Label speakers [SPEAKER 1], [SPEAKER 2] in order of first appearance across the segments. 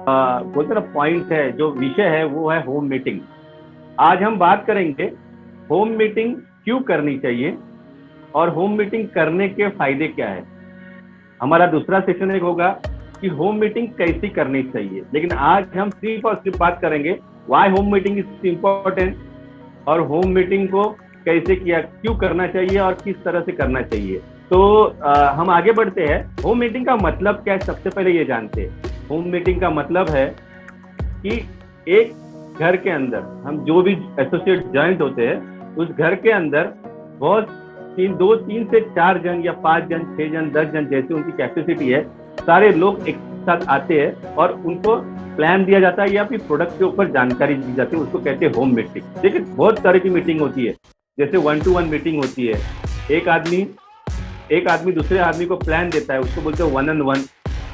[SPEAKER 1] बोलते ना पॉइंट है, जो विषय है वो है होम मीटिंग। आज हम बात करेंगे होम मीटिंग क्यों करनी चाहिए और होम मीटिंग करने के फायदे क्या है। हमारा दूसरा सेशन एक होगा कि होम मीटिंग कैसी करनी चाहिए, लेकिन आज हम सिर्फ और सिर्फ बात करेंगे why home meeting is important और होम मीटिंग को कैसे किया, क्यों करना चाहिए और किस तरह से करना चाहिए। तो हम आगे बढ़ते हैं। होम मीटिंग का मतलब क्या है, सबसे पहले ये जानते हैं। होम मीटिंग का मतलब है कि एक घर के अंदर हम जो भी एसोसिएट ज्वाइंट होते हैं, उस घर के अंदर बहुत तीन से चार जन या 5 जन, 6 जन, 10 जन, जैसे उनकी कैपेसिटी है, सारे लोग एक साथ आते हैं और उनको प्लान दिया जाता है या फिर प्रोडक्ट के ऊपर जानकारी दी जाती है। उसको कहते हैं होम मीटिंग। देखिए, बहुत तरह की मीटिंग होती है, जैसे 1-to-1 मीटिंग होती है। एक आदमी दूसरे आदमी को प्लान देता है, उसको बोलते हैं 1-on-1।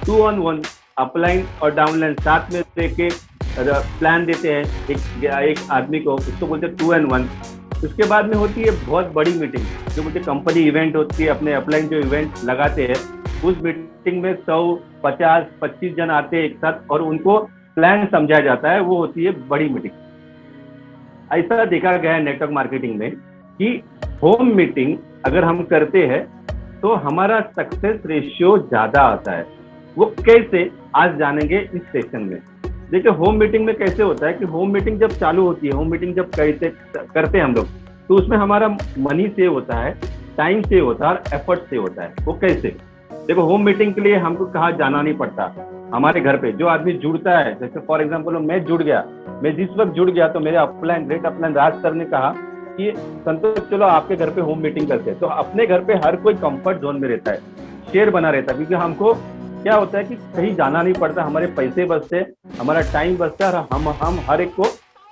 [SPEAKER 1] 2-on-1 अपलाइन और डाउनलाइन साथ में लेके प्लान देते हैं एक आदमी को, उसको बोलते हैं 2-on-1। उसके बाद में होती है बहुत बड़ी मीटिंग, जो बोलते कंपनी इवेंट होती है। अपने अपलाइन जो इवेंट लगाते हैं, उस मीटिंग में 100, 50, 25 जन आते हैं एक साथ और उनको प्लान समझाया जाता है, वो होती है बड़ी मीटिंग। ऐसा देखा गया है नेटवर्क मार्केटिंग में कि होम मीटिंग अगर हम करते हैं तो हमारा सक्सेस रेशियो ज्यादा आता है। वो कैसे, आज जानेंगे इस सेशन में। देखिए, होम मीटिंग में कैसे होता है कि होम मीटिंग जब चालू होती है, होम मीटिंग जब करते हैं हम लोग, तो उसमें हमारा मनी सेव होता है, टाइम सेव होता है और एफर्ट सेव होता है। वो कैसे? देखो, होम मीटिंग के लिए हमको कहाँ जाना नहीं पड़ता। हमारे घर पे जो आदमी जुड़ता है, जैसे फॉर एग्जाम्पल मैं जुड़ गया, मैं जिस वक्त जुड़ गया तो मेरे अपलाइन ग्रेट अपलाइन राज सर ने कहा कि संतोष चलो आपके घर पे होम मीटिंग करते हैं। तो अपने घर पे हर कोई कंफर्ट जोन में रहता है, शेयर बना रहता है, क्योंकि हमको क्या होता है कि कहीं जाना नहीं पड़ता, हमारे पैसे बचते, हमारा टाइम बचता है और हम हर एक को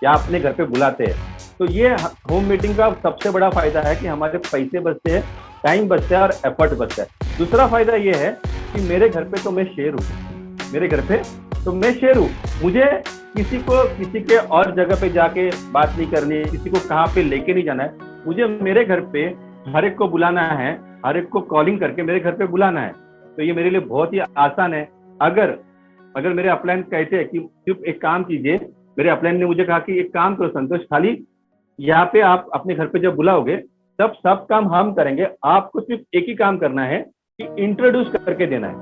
[SPEAKER 1] या अपने घर पे बुलाते हैं। तो ये होम मीटिंग का सबसे बड़ा फायदा है कि हमारे पैसे बचते हैं, टाइम बचता है और एफर्ट बचता है। दूसरा फायदा ये है कि मेरे घर पे तो मैं शेयर हूँ, मेरे घर पे तो मैं शेयर हूँ। मुझे किसी के और जगह पे जाके बात नहीं करनी है, किसी को कहाँ पे लेके नहीं जाना है। मुझे मेरे घर पे हर एक को बुलाना है, हर एक को कॉलिंग करके मेरे घर पे बुलाना है। तो ये मेरे लिए बहुत ही आसान है। अगर मेरे अपलाइन कहते हैं कि सिर्फ एक काम कीजिए, मेरे अपलाइन ने मुझे कहा कि एक काम करो संतोष, खाली यहाँ पे आप अपने घर पे जब बुलाओगे तब सब काम हम करेंगे, आपको सिर्फ एक ही काम करना है कि इंट्रोड्यूस करके देना है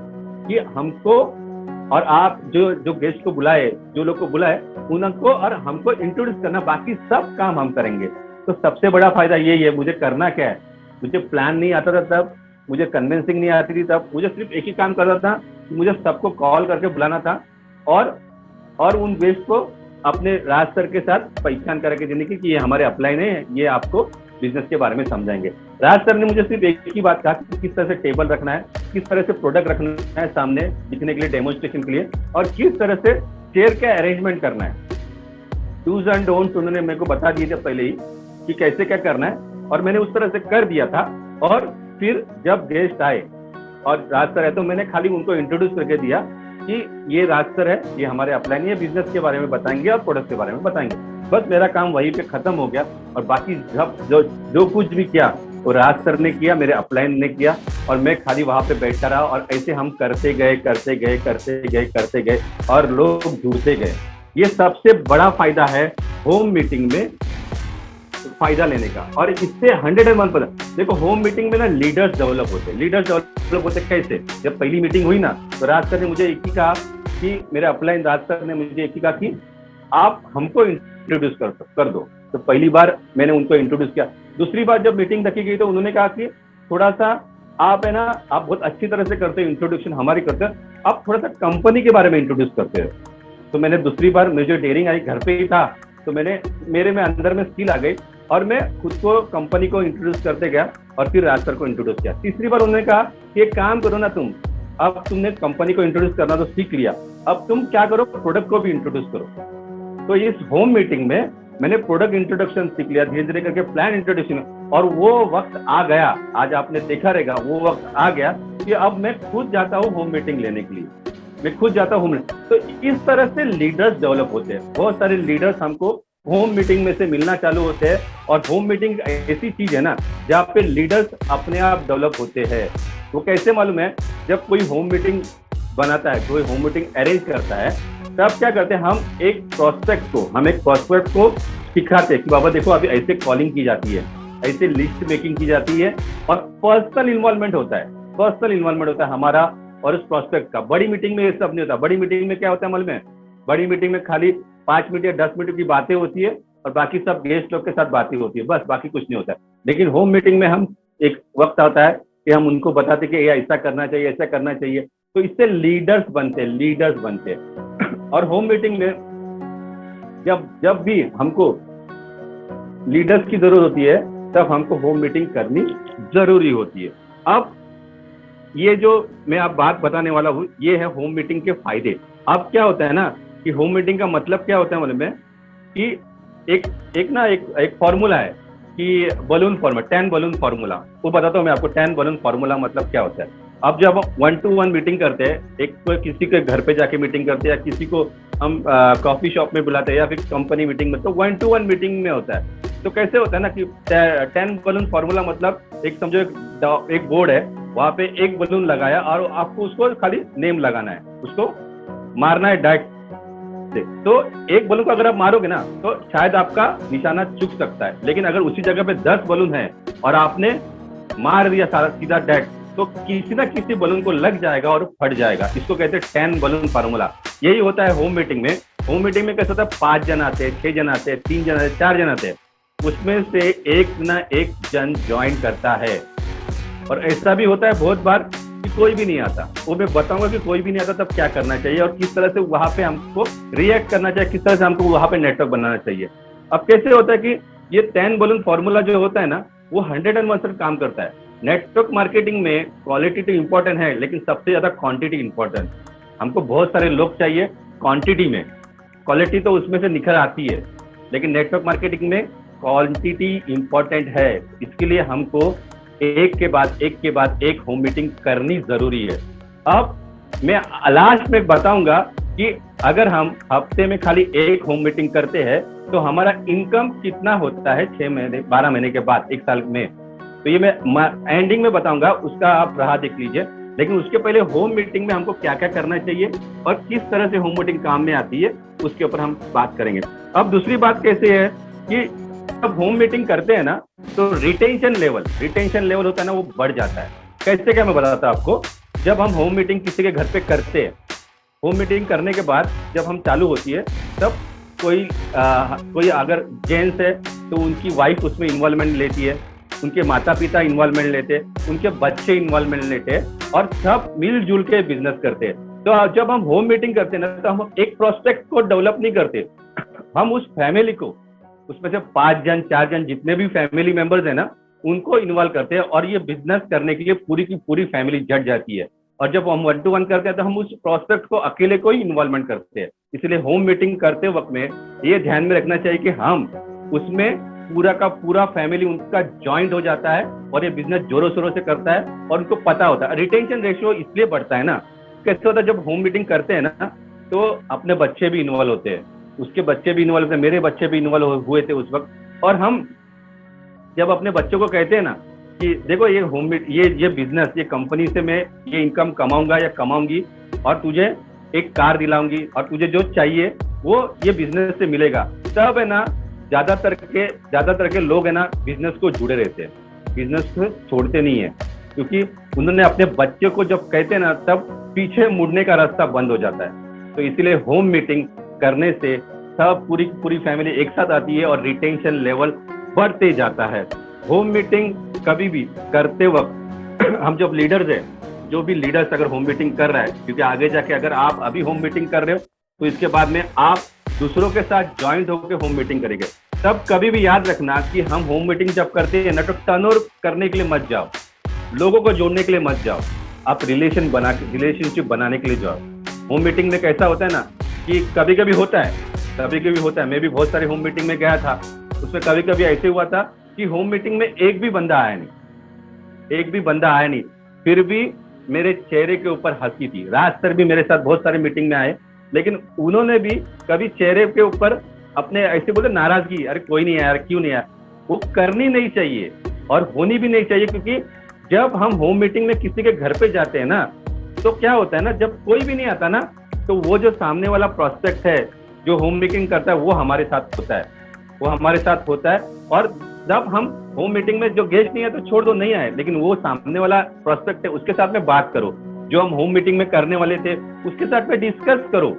[SPEAKER 1] कि हमको और आप जो गेस्ट को बुलाए, जो लोग को बुलाए, उनको और हमको इंट्रोड्यूस करना, बाकी सब काम हम करेंगे। तो सबसे बड़ा फायदा यही है। मुझे करना क्या है, मुझे प्लान नहीं आता था तब, मुझे कन्विंसिंग नहीं आती थी तब, मुझे सिर्फ एक ही काम करना था, मुझे सबको कॉल करके बुलाना था और उन गेस्ट को अपने राज सर के साथ पहचान करके देने की कि ये हमारे अपलाइन है, ये आपको बिजनेस के बारे में समझाएंगे। राज सर ने मुझे सिर्फ एक ही बात कहा कि किस तरह से टेबल रखना है, किस तरह से प्रोडक्ट रखना है सामने दिखने के लिए, डेमोन्स्ट्रेशन के लिए, और किस तरह से चेयर का अरेंजमेंट करना है। डूज एंड डोंट्स उन्होंने मेरे को बता दिए थे पहले ही कि कैसे क्या करना है, और मैंने उस तरह से कर दिया था। और फिर जब गेस्ट आए और राज सर है तो मैंने खाली उनको इंट्रोड्यूस करके दिया कि ये राज सर है, ये हमारे अपलाइन, ये बिजनेस के बारे में बताएंगे और प्रोडक्ट के बारे में बताएंगे। बस मेरा काम वहीं पे खत्म हो गया और बाकी जो कुछ भी किया वो राज सर ने किया, मेरे अपलाइन ने किया, और मैं खाली वहां पे बैठा रहा। और ऐसे हम करते गए और लोग जुड़ते गए। ये सबसे बड़ा फायदा है होम मीटिंग में फायदा लेने का। और इससे 101%, देखो होम मीटिंग में ना लीडर्स डेवलप होते कैसे? जब पहली मीटिंग हुई ना तो राज सर ने मुझे एक ही कहा कि मेरे अपलाइन राज सर ने मुझे एक ही कहा कि आप हमको इंट्रोड्यूस कर दो। तो पहली बार मैंने उनको इंट्रोड्यूस किया। दूसरी बार जब मीटिंग रखी गई तो उन्होंने कहा कि थोड़ा सा आप है ना, आप बहुत अच्छी तरह से करते हो इंट्रोडक्शन हमारी करते हो, आप थोड़ा सा कंपनी के बारे में इंट्रोड्यूस करते हो। तो मैंने दूसरी बार मुझे डेयरिंग आई, घर पे ही था, तो मेरे में अंदर में स्किल आ गई और मैं खुद को कंपनी को इंट्रोड्यूस करते गया और फिर राज सर को इंट्रोड्यूस किया। तीसरी बार उन्होंने कहा कि एक काम करो ना तुम, अब तुमने कंपनी को इंट्रोड्यूस करना तो सीख लिया, अब तुम क्या करो, प्रोडक्ट को भी इंट्रोड्यूस करो। तो इस होम मीटिंग में मैंने प्रोडक्ट इंट्रोडक्शन सीख लिया, धीरे धीरे करके प्लान इंट्रोडक्शन, और वो वक्त आ गया, आज आपने देखा रहेगा, वो वक्त आ गया कि अब मैं खुद जाता हूँ होम मीटिंग लेने के लिए, मैं खुद जाता हूँ। तो इस तरह से लीडर्स डेवलप होते हैं। बहुत सारे लीडर्स हमको होम मीटिंग में से मिलना चालू होते हैं, और होम मीटिंग ऐसी चीज है ना जहाँ पे लीडर्स अपने आप डेवलप होते हैं। वो कैसे मालूम है? जब कोई होम मीटिंग बनाता है, कोई होम मीटिंग अरेंज करता है, तब क्या करते हैं, हम एक प्रोस्पेक्ट को सिखाते हैं कि बाबा देखो अभी ऐसे कॉलिंग की जाती है, ऐसे लिस्ट मेकिंग की जाती है, और पर्सनल इन्वॉल्वमेंट होता है हमारा और उस प्रोस्पेक्ट का। बड़ी मीटिंग में ये सब नहीं होता। बड़ी मीटिंग में क्या होता है मालूम है? बड़ी मीटिंग में खाली 5 मिनट या 10 मिनट की बातें होती है और बाकी सब गेस्ट लोग के साथ बातें होती है, बस, बाकी कुछ नहीं होता है। लेकिन होम मीटिंग में हम एक वक्त आता है कि हम उनको बताते कि ऐसा करना चाहिए, ऐसा करना चाहिए, तो इससे लीडर्स बनते हैं। और होम मीटिंग में जब भी हमको लीडर्स की जरूरत होती है तब हमको होम मीटिंग करनी जरूरी होती है। अब ये जो मैं आप बात बताने वाला हूँ, ये है होम मीटिंग के फायदे। अब क्या होता है ना कि होम मीटिंग का मतलब क्या होता है मालूम है? कि एक फॉर्मूला है कि बलून फॉर्मूला, 10 बलून फॉर्मूला। वो बताता हूँ मैं आपको 10 बलून फॉर्मूला मतलब क्या होता है। अब जब हम 1-to-1 मीटिंग करते हैं, एक किसी के घर पे जाके मीटिंग करते हैं या किसी को हम कॉफी शॉप में बुलाते हैं या फिर कंपनी मीटिंग में, तो 1-to-1 मीटिंग में होता है। तो कैसे होता है ना कि 10 बलून फॉर्मूला मतलब एक समझो एक बोर्ड है, वहां पे एक बलून लगाया और आपको उसको खाली नेम लगाना है, उसको मारना है डायरेक्ट से। तो एक बलून को अगर आप मारोगे ना तो शायद आपका निशाना चूक सकता है, लेकिन अगर उसी जगह पे 10 बलून है और आपने मार दिया सीधा डायरेक्ट, तो किसी ना किसी बलून को लग जाएगा और फट जाएगा। इसको कहते हैं 10 बलून फार्मूला। यही होता है होम मीटिंग में। होम मीटिंग में कैसा होता है, 5 जन आते हैं, 6 जन आते हैं, 3 जन आते हैं, 4 जन आते हैं, उसमें से एक ना एक जन ज्वाइन करता है। और ऐसा भी होता है बहुत बार कि कोई भी नहीं आता। वो मैं बताऊंगा कि कोई भी नहीं आता तब क्या करना चाहिए और किस तरह से वहां पे हमको रिएक्ट करना चाहिए, किस तरह से हमको वहां पे नेटवर्क बनाना चाहिए। अब कैसे होता है कि ये 10 बलून फॉर्मूला जो होता है ना, वो 101% काम करता है। नेटवर्क मार्केटिंग में क्वालिटी तो इंपॉर्टेंट है, लेकिन सबसे ज्यादा क्वांटिटी इंपॉर्टेंट। हमको बहुत सारे लोग चाहिए क्वांटिटी में, क्वालिटी तो उसमें से निखर आती है, लेकिन नेटवर्क मार्केटिंग में क्वांटिटी इंपॉर्टेंट है। इसके लिए हमको एक के बाद एक होम मीटिंग करनी जरूरी है। अब मैं लास्ट में बताऊंगा कि अगर हम हफ्ते में खाली एक होम मीटिंग करते हैं तो हमारा इनकम कितना होता है 6 महीने 12 महीने के बाद, 1 साल में। तो ये मैं एंडिंग में बताऊंगा, उसका आप राह देख लीजिए। लेकिन उसके पहले होम मीटिंग में हमको क्या क्या करना चाहिए और किस तरह से होम मीटिंग काम में आती है, उसके ऊपर हम बात करेंगे। अब दूसरी बात कैसे है कि जब होम मीटिंग करते हैं ना तो रिटेंशन लेवल होता है ना, वो बढ़ जाता है। कैसे, क्या मैं बताता हूं आपको। जब हम होम मीटिंग किसी के घर पे करते हैं, होम मीटिंग करने के बाद जब हम चालू होती है, तब कोई अगर जेंट्स है तो उनकी वाइफ उसमें इन्वॉल्वमेंट लेती है, उनके माता पिता इन्वॉल्वमेंट लेते हैं, उनके बच्चे इन्वॉल्वमेंट लेते हैं और सब मिलजुल के बिजनेस करते हैं। तो जब हम होम मीटिंग करते हैं ना, तो हम एक प्रोस्पेक्ट को डेवलप नहीं करते, हम उस फैमिली को, उसमें से 5 जन 4 जन जितने भी फैमिली मेंबर्स है ना, उनको इन्वॉल्व करते हैं और ये बिजनेस करने के लिए पूरी की पूरी फैमिली जुट जाती है। और जब हम 1-to-1 करते हैं तो हम उस प्रोस्पेक्ट को अकेले को ही इन्वॉल्वमेंट करते हैं। इसलिए होम मीटिंग करते वक्त में ये ध्यान में रखना चाहिए कि हम उसमें पूरा का पूरा फैमिली उनका ज्वाइंट हो जाता है और ये बिजनेस जोरों शोरों से करता है और उनको पता होता है। रिटेंशन रेशियो इसलिए बढ़ता है ना, कैसे होता है, जब होम मीटिंग करते हैं ना तो अपने बच्चे भी इन्वॉल्व होते हैं, उसके बच्चे भी इन्वॉल्व होते हैं, मेरे बच्चे भी इन्वॉल्व हुए थे उस वक्त। और हम जब अपने बच्चों को कहते हैं ना कि देखो ये ये बिजनेस, ये कंपनी से मैं ये इनकम कमाऊंगा या कमाऊंगी और तुझे एक कार दिलाऊंगी और तुझे जो चाहिए वो ये बिजनेस से मिलेगा, तब है ना ज्यादातर के लोग है ना बिजनेस को जुड़े रहते हैं, बिजनेस को छोड़ते नहीं है। क्योंकि उन्होंने अपने बच्चे को जब कहते हैं ना, तब पीछे मुड़ने का रास्ता बंद हो जाता है। तो इसीलिए होम मीटिंग करने से सब पूरी फैमिली एक साथ आती है और रिटेंशन लेवल बढ़ते जाता है। होम मीटिंग कभी भी करते वक्त हम जब लीडर्स है, जो भी लीडर्स अगर होम मीटिंग कर रहा है, क्योंकि आगे जाके अगर आप अभी होम मीटिंग कर रहे हो तो इसके बाद में आप दूसरों के साथ ज्वाइंट होकर होम मीटिंग करेंगे, तब कभी भी याद रखना कि हम होम मीटिंग जब करते हैं ना तो टर्नओवर करने के लिए मत जाओ, लोगों को जोड़ने के लिए मत जाओ, आप रिलेशनशिप बनाने के लिए जाओ। होम मीटिंग में कैसा होता है ना कि कभी कभी होता है, मैं भी बहुत सारे होम मीटिंग में गया था, उसमें कभी कभी ऐसे हुआ था कि होम मीटिंग में एक भी बंदा आया नहीं, फिर भी मेरे चेहरे के ऊपर हंसी थी। राज सर भी मेरे साथ बहुत सारे मीटिंग में आए, लेकिन उन्होंने भी कभी चेहरे के ऊपर अपने ऐसे बोले नाराजगी, अरे कोई नहीं आया, क्यों नहीं आया, वो करनी नहीं चाहिए और होनी भी नहीं चाहिए। क्योंकि जब हम होम मीटिंग में किसी के घर पे जाते हैं ना, तो क्या होता है ना, जब कोई भी नहीं आता ना तो वो जो सामने वाला प्रोस्पेक्ट है जो होम मीटिंग करता है वो हमारे साथ होता है, वो हमारे साथ होता है। और जब हम होम मीटिंग में जो गेस्ट नहीं है तो छोड़ दो, नहीं आए, लेकिन वो सामने वाला प्रोस्पेक्ट है उसके साथ में बात करो, जो हम होम मीटिंग में करने वाले थे उसके साथ में डिस्कस करो,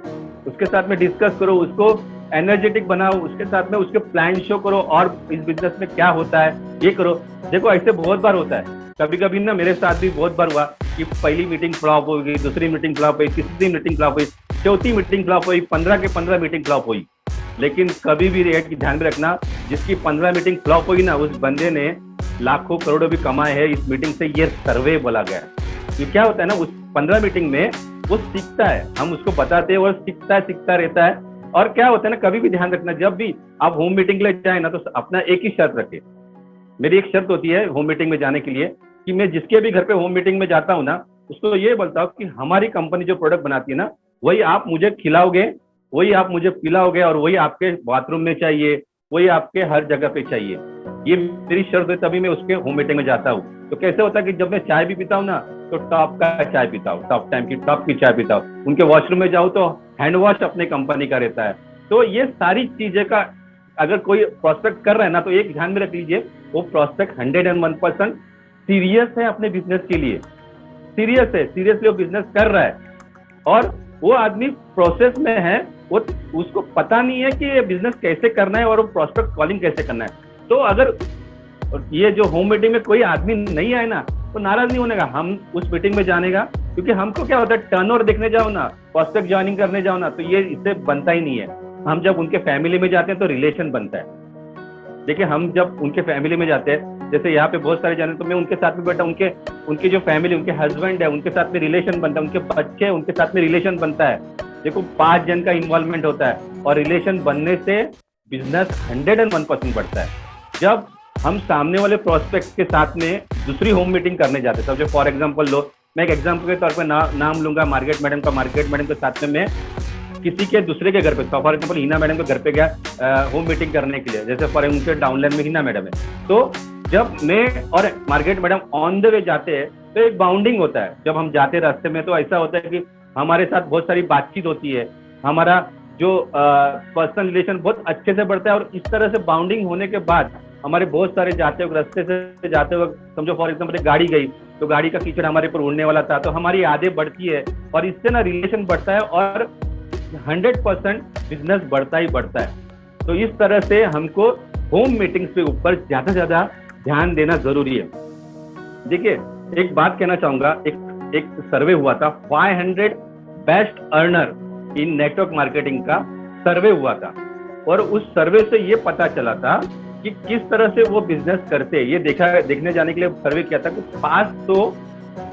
[SPEAKER 1] उसके साथ में डिस्कस करो, उसको एनर्जेटिक बनाओ, उसके साथ में उसके प्लान शो करो और इस बिजनेस में क्या होता है ये करो। देखो ऐसे बहुत बार होता है, कभी कभी ना मेरे साथ भी बहुत बार हुआ कि पहली मीटिंग फ्लॉप हो गई, दूसरी मीटिंग फ्लॉप हुई, तीसरी मीटिंग फ्लॉप हुई, चौथी मीटिंग फ्लॉप हुई, 15 के 15 मीटिंग फ्लॉप हुई। लेकिन कभी भी रेट की ध्यान में रखना, जिसकी 15 मीटिंग फ्लॉप हुई ना उस बंदे ने लाखों करोड़ों भी कमाए हैं इस मीटिंग से, ये सर्वे बोला गया। ये क्या होता है ना, उस 15 मीटिंग में वो सीखता है, हम उसको बताते हैं और सीखता रहता है। और क्या होता है ना, कभी भी ध्यान रखना, जब भी आप होम मीटिंग के लिए जाए ना तो अपना एक ही शर्त रखे। मेरी एक शर्त होती है होम मीटिंग में जाने के लिए कि मैं जिसके भी घर पे होम मीटिंग में जाता हूँ ना उसको ये बोलता हूँ कि हमारी कंपनी जो प्रोडक्ट बनाती है ना वही आप मुझे खिलाओगे, वही आप मुझे पिलाओगे और वही आपके बाथरूम में चाहिए, वही आपके हर जगह पे चाहिए। ये मेरी शर्त है, तभी मैं उसके होम मीटिंग में जाता हूँ। तो कैसे होता है कि जब मैं चाय भी पीता हूँ ना तो टॉप का चाय पीता हूँ, टॉप टाइम की टॉप की चाय पीता हूँ। उनके वॉशरूम में जाऊँ तो हैंड वॉश अपने कंपनी का रहता है। तो ये सारी चीजें का अगर कोई प्रोस्पेक्ट कर रहा है ना तो एक ध्यान में रख लीजिए, वो प्रोस्पेक्ट 101% सीरियस है अपने बिजनेस के लिए, सीरियस है, सीरियसली वो बिजनेस कर रहा है और वो आदमी प्रोसेस में है, वो उसको पता नहीं है कि ये बिजनेस कैसे करना है और वो प्रोस्पेक्ट कॉलिंग कैसे करना है। तो अगर ये जो होम मीटिंग में कोई आदमी नहीं आए ना तो नाराज नहीं होने का, हम उस मीटिंग में जाने का, क्योंकि हमको क्या होता है टर्नओवर देखने जाओ ना, प्रोस्पेक्ट ज्वाइनिंग करने जाओ ना तो ये इससे बनता ही नहीं है। हम जब उनके फैमिली में जाते हैं तो रिलेशन बनता है। देखिए हम जब उनके फैमिली में जाते हैं, जैसे यहाँ पे बहुत सारे जाने तो मैं उनके साथ में बैठा, उनकी जो फैमिली, उनके हस्बैंड है उनके साथ में रिलेशन बनता है, उनके बच्चे उनके साथ में रिलेशन बनता है। देखो 5 जन का इन्वॉल्वमेंट होता है और रिलेशन बनने से बिजनेस 101% बढ़ता है। जब हम सामने वाले प्रोस्पेक्ट के साथ में दूसरी होम मीटिंग करने जाते हैं, जो फॉर एग्जाम्पल लो, मैं एक एग्जाम्पल के तौर पर नाम लूंगा मार्केट मैडम का। मार्केट मैडम के साथ में मैं किसी के दूसरे के घर पे, फॉर एग्जाम्पल हिना मैडम के घर पे गया होम मीटिंग करने के लिए, जैसे फॉर उनके डाउनलाइन में हिना मैडम है। तो जब मैं और market madam on the way जाते हैं तो एक बाउंडिंग होता है। जब हम जाते रास्ते में तो ऐसा होता है कि हमारे साथ बहुत सारी बातचीत होती है, हमारा जो पर्सनल रिलेशन बहुत अच्छे से बढ़ता है। और इस तरह से बाउंडिंग होने के बाद हमारे बहुत सारे जाते वक्त, रास्ते से जाते वक्त, समझो फॉर एग्जाम्पल गाड़ी गई तो गाड़ी का कीचड़ हमारे ऊपर उड़ने वाला था, तो हमारी यादें बढ़ती है और इससे ना रिलेशन बढ़ता है और 100% बिजनेस बढ़ता ही बढ़ता है। तो इस तरह से हमको होम मीटिंग्स के ऊपर ज्यादा से ज्यादा ध्यान देना जरूरी है। देखिए एक बात कहना चाहूंगा, एक सर्वे हुआ था, 500 बेस्ट अर्नर इन नेटवर्क मार्केटिंग का सर्वे हुआ था और उस सर्वे से ये पता चला था कि किस तरह से वो बिजनेस करते हैं। ये देखने जाने के लिए सर्वे किया था कि 500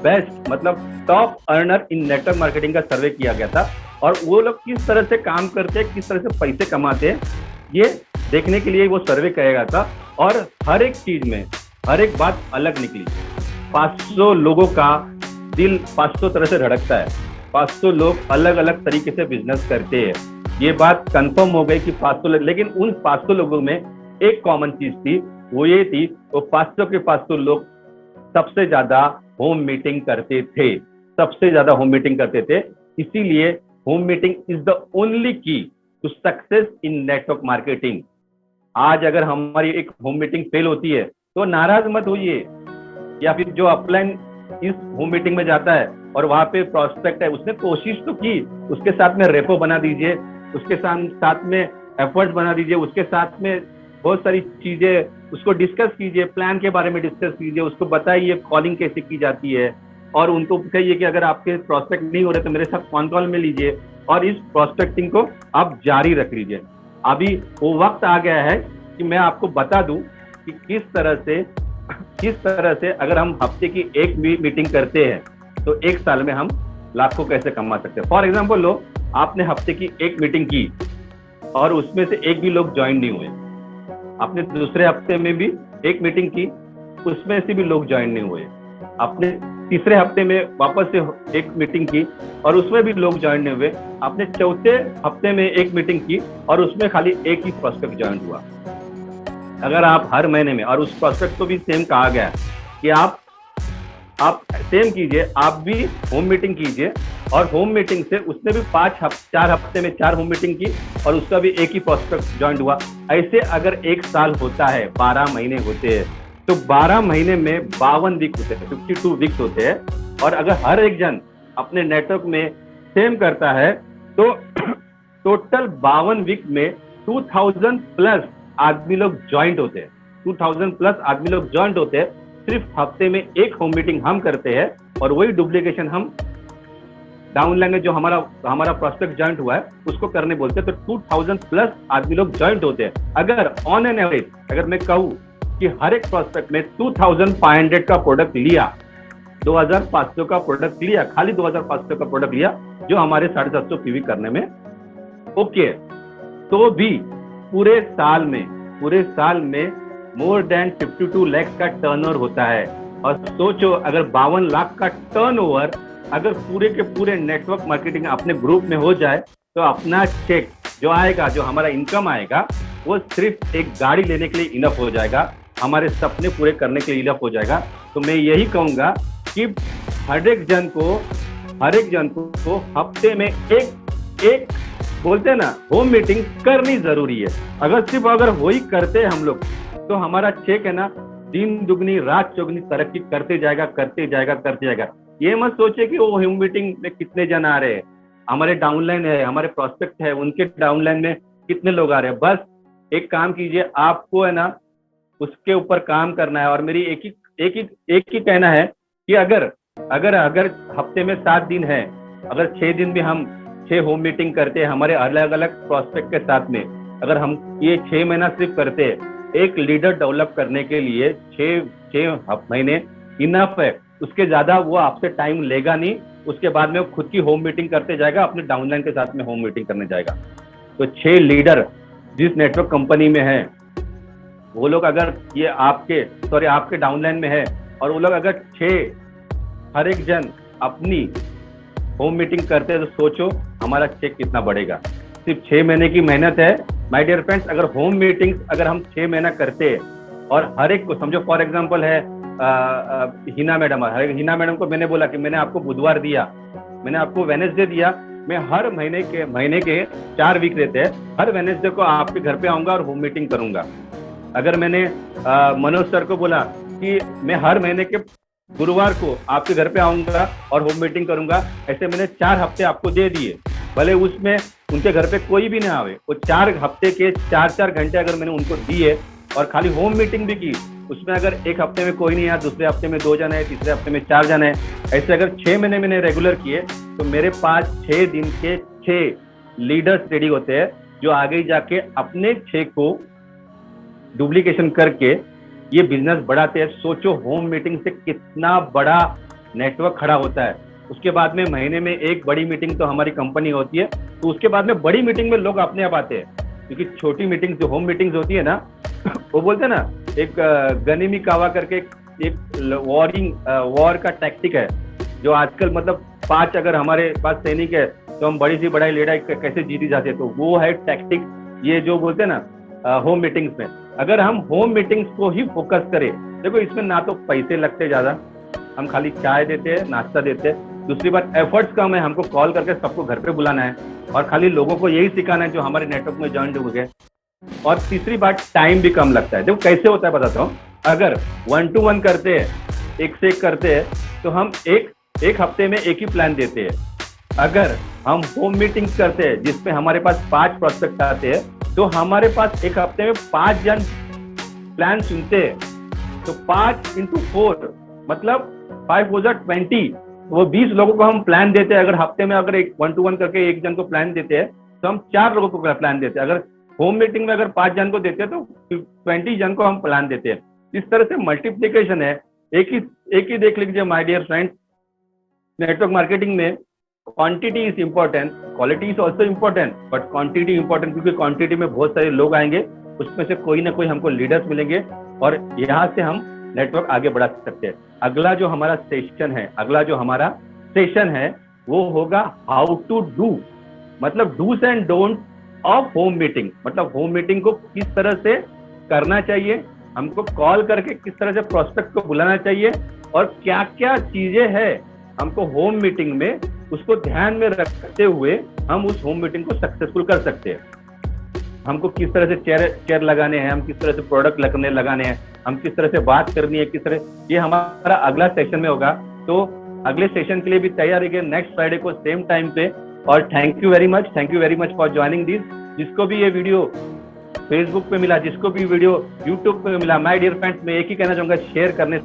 [SPEAKER 1] बेस्ट मतलब टॉप अर्नर इन नेटवर्क मार्केटिंग का सर्वे किया गया था और वो लोग किस तरह से काम करते हैं, किस तरह से पैसे कमाते हैं, ये देखने के लिए वो सर्वे किया गया था। और हर एक चीज में हर एक बात अलग निकली। 500 लोगों का दिल 500 तरह से धड़कता है, 500 लोग अलग अलग तरीके से बिजनेस करते हैं। ये बात कंफर्म हो गई कि 500 लोग, लेकिन उन 500 लोगों में एक कॉमन चीज थी, वो ये थी वो 500 के 500 लोग सबसे ज्यादा होम मीटिंग करते थे, सबसे ज्यादा होम मीटिंग करते थे। इसीलिए home meeting is the only key to success in network marketing. आज अगर हमारी एक होम मीटिंग फेल होती है तो नाराज मत होइए, या फिर जो अपलाइन इस होम मीटिंग में जाता है और वहां पे प्रोस्पेक्ट है, उसने कोशिश तो की, उसके साथ में रेपो बना दीजिए, उसके साथ में एफर्ट्स बना दीजिए, उसके साथ में बहुत सारी चीजें उसको डिस्कस कीजिए, प्लान के बारे में डिस्कस कीजिए, उसको बताइए कॉलिंग कैसे की जाती है और उनको कहिए कि अगर आपके प्रोस्पेक्ट नहीं हो रहे तो मेरे साथ फोन कॉल में लीजिए और इस प्रोस्पेक्टिंग को आप जारी रख लीजिए। अभी वो वक्त आ गया है कि मैं आपको बता दूं कि किस तरह से अगर हम हफ्ते की एक मीटिंग करते हैं तो एक साल में हम लाखों कैसे कमा सकते हैं। फॉर एग्जाम्पल लो, आपने हफ्ते की एक मीटिंग की और उसमें से एक भी लोग ज्वाइन नहीं हुए, आपने दूसरे हफ्ते में भी एक मीटिंग की, उसमें से भी लोग ज्वाइन नहीं हुए, आपने तीसरे हफ्ते में वापस से एक मीटिंग की और उसमें भी लोग ज्वाइन नहीं हुए, आपने चौथे हफ्ते में एक मीटिंग की और उसमें खाली एक ही प्रोस्पेक्ट ज्वाइन हुआ। अगर आप हर महीने में, और उस प्रोस्पेक्ट को भी सेम कहा गया कि आप सेम कीजिए, आप भी होम मीटिंग कीजिए और होम मीटिंग से उसने भी 4 हफ्ते में 4 होम मीटिंग की और उसका भी एक ही प्रोस्पेक्ट ज्वाइन हुआ। ऐसे अगर 1 साल होता है, 12 महीने होते हैं, तो 12 महीने में 52 वीक होते हैं, 52 वीक्स होते हैं। और अगर हर एक जन अपने नेटवर्क में सेम करता है तो टोटल 52 वीक में 2000 प्लस आदमी लोग ज्वाइंट होते हैं। 2000 प्लस आदमी लोग ज्वाइंट होते हैं। सिर्फ हफ्ते में एक होम मीटिंग हम करते हैं और वही डुप्लीकेशन हम डाउनलाइन में जो हमारा प्रोस्पेक्ट ज्वाइंट हुआ है उसको करने बोलते हैं। तो 2000 प्लस आदमी लोग ज्वाइंट होते हैं। अगर ऑन एन एवरेज अगर मैं कहूँ कि हर एक प्रोस्पेक्ट में 2500 का प्रोडक्ट लिया, 2500 का प्रोडक्ट लिया, खाली 2500 का प्रोडक्ट लिया, जो हमारे 750 पीवी करने में ओके, तो भी पूरे साल में मोर देन 52 लाख का टर्नओवर होता है। और सोचो अगर 52 लाख का टर्नओवर अगर पूरे के पूरे नेटवर्क मार्केटिंग अपने ग्रुप में हो जाए तो अपना चेक जो आएगा, जो हमारा इनकम आएगा, वो सिर्फ एक गाड़ी लेने के लिए इनफ हो जाएगा, हमारे सपने पूरे करने के लिए इनफ हो जाएगा। तो मैं यही कहूंगा कि हर एक जन को हफ्ते में एक बोलते हैं ना होम मीटिंग करनी जरूरी है। अगर वही करते हैं हम लोग तो हमारा चेक है ना दिन दुगनी रात चौगनी तरक्की करते जाएगा। ये मत सोचे कि वो होम मीटिंग में कितने जन आ रहे हैं, हमारे डाउनलाइन है, हमारे प्रोस्पेक्ट है, उनके डाउनलाइन में कितने लोग आ रहे हैं। बस एक काम कीजिए, आपको है ना उसके ऊपर काम करना है। और मेरी एक ही कहना है कि अगर हफ्ते में 7 दिन है, अगर 6 दिन भी हम 6 होम मीटिंग करते हैं हमारे अलग अलग प्रोस्पेक्ट के साथ में, अगर हम ये 6 महीना सिर्फ करते हैं, एक लीडर डेवलप करने के लिए 6 महीने इनफ है। उसके ज्यादा वो आपसे टाइम लेगा नहीं। उसके बाद में वो खुद की होम मीटिंग करते जाएगा, अपने डाउनलाइन के साथ में होम मीटिंग करने जाएगा। तो 6 लीडर जिस नेटवर्क कंपनी में है, वो लोग अगर ये आपके डाउनलाइन में है और वो लोग अगर 6 हर एक जन अपनी होम मीटिंग करते हैं, तो सोचो हमारा चेक कितना बढ़ेगा। सिर्फ 6 महीने की मेहनत है माय डियर फ्रेंड्स। अगर होम मीटिंग्स अगर हम 6 महीना करते हैं और हर एक को समझो, फॉर एग्जांपल है हिना मैडम को मैंने बोला कि मैंने आपको बुधवार दिया, मैंने आपको वेडनेसडे दिया, मैं हर महीने के 4 वीक रहते हैं, हर वेडनेसडे को आपके घर पे आऊंगा और होम मीटिंग करूंगा। अगर मैंने मनोज सर को बोला कि मैं हर महीने के गुरुवार को आपके घर पे आऊंगा और होम मीटिंग करूंगा, ऐसे मैंने 4 हफ्ते आपको दे दिए। भले उसमें उनके घर पे कोई भी ना आवे, वो 4 हफ्ते के 4 घंटे अगर मैंने उनको दिए और खाली होम मीटिंग भी की, उसमें अगर एक हफ्ते में कोई नहीं आया, दूसरे हफ्ते में 2 जन है, तीसरे हफ्ते में 4 जन है, ऐसे अगर 6 महीने मैंने रेगुलर किए, तो मेरे पास 6 दिन के 6 लीडर्स रेडी होते हैं, जो आगे जाके अपने 6 को डुप्लीकेशन करके ये बिजनेस बढ़ाते हैं। सोचो होम मीटिंग से कितना बड़ा नेटवर्क खड़ा होता है। उसके बाद में महीने में एक बड़ी मीटिंग तो हमारी कंपनी होती है, तो उसके बाद में बड़ी मीटिंग में लोग अपने आप आते हैं, क्योंकि छोटी मीटिंग जो होम मीटिंग्स होती है ना, वो बोलते हैं ना एक गनीमी कावा करके एक वॉर का टैक्टिक है, जो आजकल मतलब 5 अगर हमारे पास सैनिक है तो हम बड़ी सी बड़ी लड़ाई कैसे जीती जाती है, तो वो है टैक्टिक, ये जो बोलते हैं ना होम मीटिंग्स में। अगर हम होम मीटिंग्स को ही फोकस करें, देखो इसमें ना तो पैसे लगते ज्यादा, हम खाली चाय देते हैं, नाश्ता देते हैं। दूसरी बात एफर्ट्स कम है, हमको कॉल करके सबको घर पे बुलाना है और खाली लोगों को यही सिखाना है जो हमारे नेटवर्क में ज्वाइन हो गए। और तीसरी बात टाइम भी कम लगता है। देखो कैसे होता है बताता हूँ। अगर 1 to 1 करते हैं, एक से एक करते हैं, तो हम एक हफ्ते में एक ही प्लान देते हैं। अगर हम होम मीटिंग करते हैं जिसमें हमारे पास 5 प्रोस्पेक्ट आते हैं, तो हमारे पास एक हफ्ते में 5 जन प्लान सुनते हैं, तो 5 into 4 मतलब 5 was 20, वो 20 लोगों को हम प्लान देते हैं। अगर हफ्ते में अगर 1 to 1 करके एक जन को प्लान देते हैं, तो हम 4 लोगों को प्लान देते हैं। अगर होम मीटिंग में अगर 5 जन को देते हैं, तो 20 जन को हम प्लान देते हैं। इस तरह से मल्टीप्लीकेशन है। एक ही देख लीजिए my dear friends, network marketing में quantity is important, quality is also important, but quantity important, क्योंकि क्वांटिटी में बहुत सारे लोग आएंगे, उसमें से कोई ना कोई हमको लीडर्स मिलेंगे और यहाँ से हम नेटवर्क आगे बढ़ा सकते हैं। अगला जो हमारा सेशन है वो होगा हाउ टू डू, मतलब do's and don't of home meeting. मतलब होम मीटिंग को किस तरह से करना चाहिए, हमको कॉल करके किस तरह से प्रोस्पेक्ट को बुलाना चाहिए, और क्या क्या चीजें हैं हमको होम मीटिंग में उसको ध्यान में रखते हुए हम उस होम मीटिंग को सक्सेसफुल कर सकते हैं। हमको किस तरह से चेयर लगाने हैं, हम किस तरह से प्रोडक्ट लगाने हैं, हम किस तरह से बात करनी है, किस तरह, ये हमारा अगला सेशन में होगा। तो अगले सेशन के लिए भी तैयार रहिए नेक्स्ट फ्राइडे को सेम टाइम पे। और thank you very much for joining this. जिसको भी ये वीडियो फेसबुक पे मिला, जिसको भी वीडियो यूट्यूब पे मिला, माय डियर फ्रेंड्स, मैं एक ही कहना चाहूंगा, शेयर करने